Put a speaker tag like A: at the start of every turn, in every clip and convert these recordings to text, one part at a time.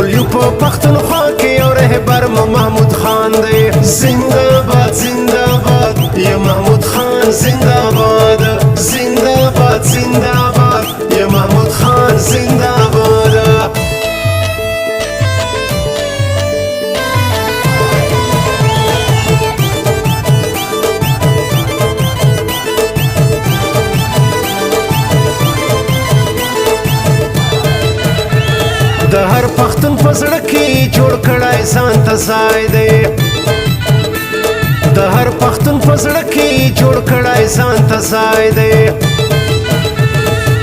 A: ټول یو په پښتونخوا کې یو رهبر مو محمود خان دی زنده باد زنده باد یا محمود خان زنده باد زنده باد زنده باد یا محمود خان زنده باد د هر پښتون په زړه کې جوړ کړای ځان ته ځای دی د هر پښتون په زړه کې جوړ کړای ځان ته ځای دی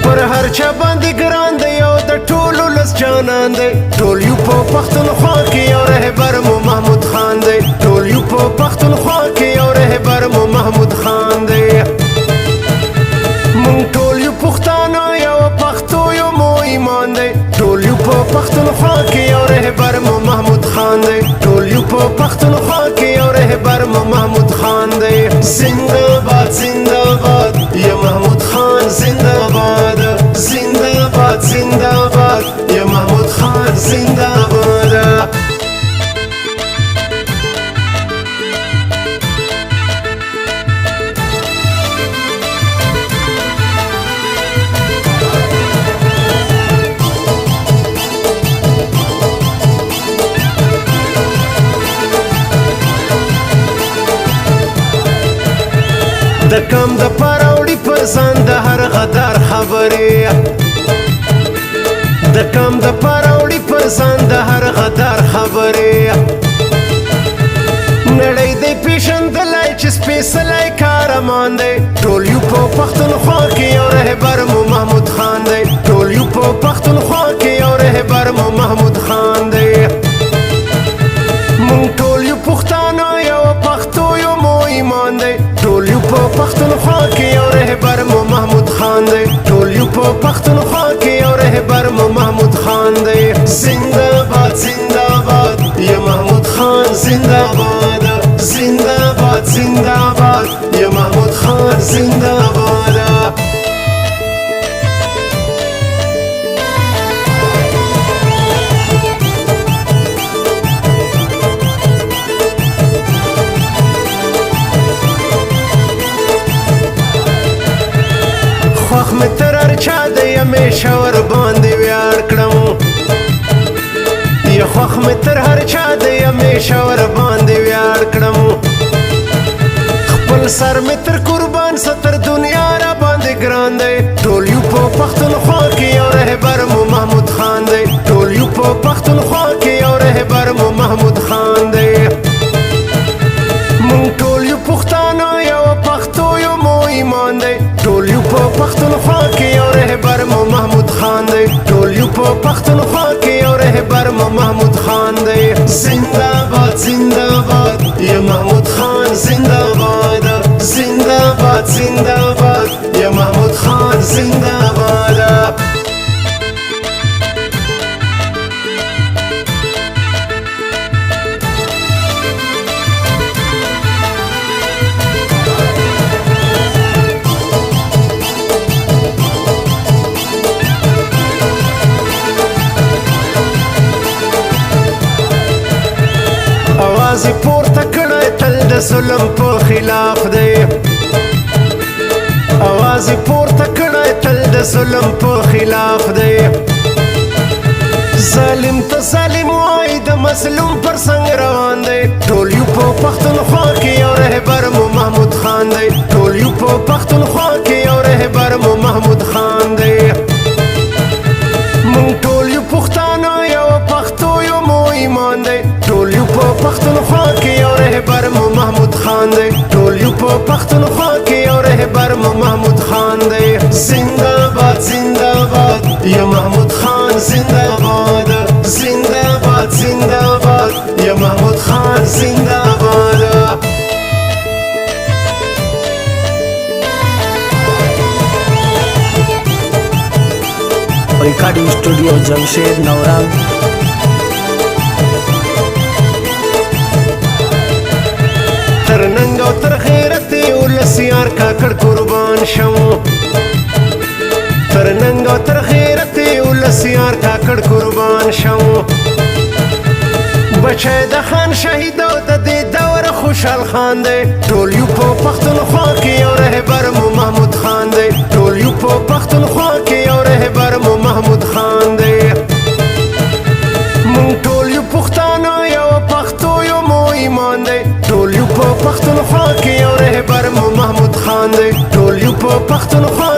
A: پر هر چا باندې ګران دی او د ټولو لس جانان دی ټول یو په پښتونخوا کې یو رهبر مو محمود خان دی ټول یو په پښتونخوا کې یو رهبر مو محمود خان دی مونږ ټول یو پښتانه یو پښتو یو مو ایمان دی ټول یو په پښتونخوا کې یو رهبر مو محمود خان دی ټول یو په پښتونخوا کې یو رهبر مو محمود خان دی زنده باد زنده باد یا محمود خان زنده باد زنده باد زنده باد یا محمود خان زنده باد د کم د پاروړي پر ځان د هر غدار خبرې د کم د پاروړي پر ځان د هر غدار خبرې نړۍ دی پیژندلی چې سپېڅلی کارمان دی ټول یو په پښتونخوا کې یو رهبر مو محمود خان دی ټول یو په پښتونخوا کې یو رهبر مو محمود خان دی مونږ ټول یو پښتانه یو پښتو یو مو ایمان دی ټول یو په پښتونخوا کې یو رهبر مو محمود خان دی ټول یو په پښتونخوا کې یو رهبر مو محمود خان دی زنده باد زنده باد یا محمود خان زنده باد زنده باد زنده باد یا محمود خان زنده باد خوښ مې تر هر چا دی همیشه ور باندې ویاړ کړم یا خوښ مې تر هر چا دی همیشه ور باندې ویاړ کړم خپل سر مې تر قربان ستر دنیا را باندې ګران دی ټول یو په پښتونخوا کې یو رهبر مو محمود خان دی ټول یو په پښتونخوا کې یو رهبر مو محمود خان دی مونږ ټول یو پښتانه یو پښتو یو مو ایمان دی ټول یو په پښتونخوا کې یو رهبر مو محمود خان دی ټول یو په پښتونخوا کې یو رهبر مو محمود خان دی زنده باد زنده باد یا محمود خان زنده باد زنده باد زنده باد یا محمود خان زنده باد आवाज پورته کړه تل د ظلم په خلاف دی आवाज پورته کړه تل د ظلم په خلاف دی ظالم ته ظالم وای د مظلوم پر څنګ روان دی ټول یو په پښتونخوا کې یو رهبر مو محمود خان دی ټول یو په پښتونخوا کې یو رهبر مو محمود خان دی مونږ ټول یو پښتانه یو پښتو یو مو ایمان دی ټول یو په پښتونخوا کې یو رهبر مو محمود خان دی ټول یو په پښتونخوا کې یو رهبر مو محمود خان دی زنده باد زنده باد یا محمود خان زنده باد زنده باد زنده باد یا محمود خان زنده باد
B: recording studio Jamshed नवरा
A: تر ننګ او تر غیرت ولس یار کاکړ قربان شم تر ننګ او تر غیرت ولس یار کاکړ قربان شم بچه د خان شهیدو د دې دور خوشحال خان دی ټول یو په پښتونخوا کې یو رهبر مو محمود خان دی ټول یو په پښتونخوا کې یو رهبر مو محمود خان دی مونږ ټول یو پښتانه یو پښتو یو مو ایمان دی ټول یو په پښتونخوا کې یو رهبر مو محمود خان دی ټول یو په پښتونخوا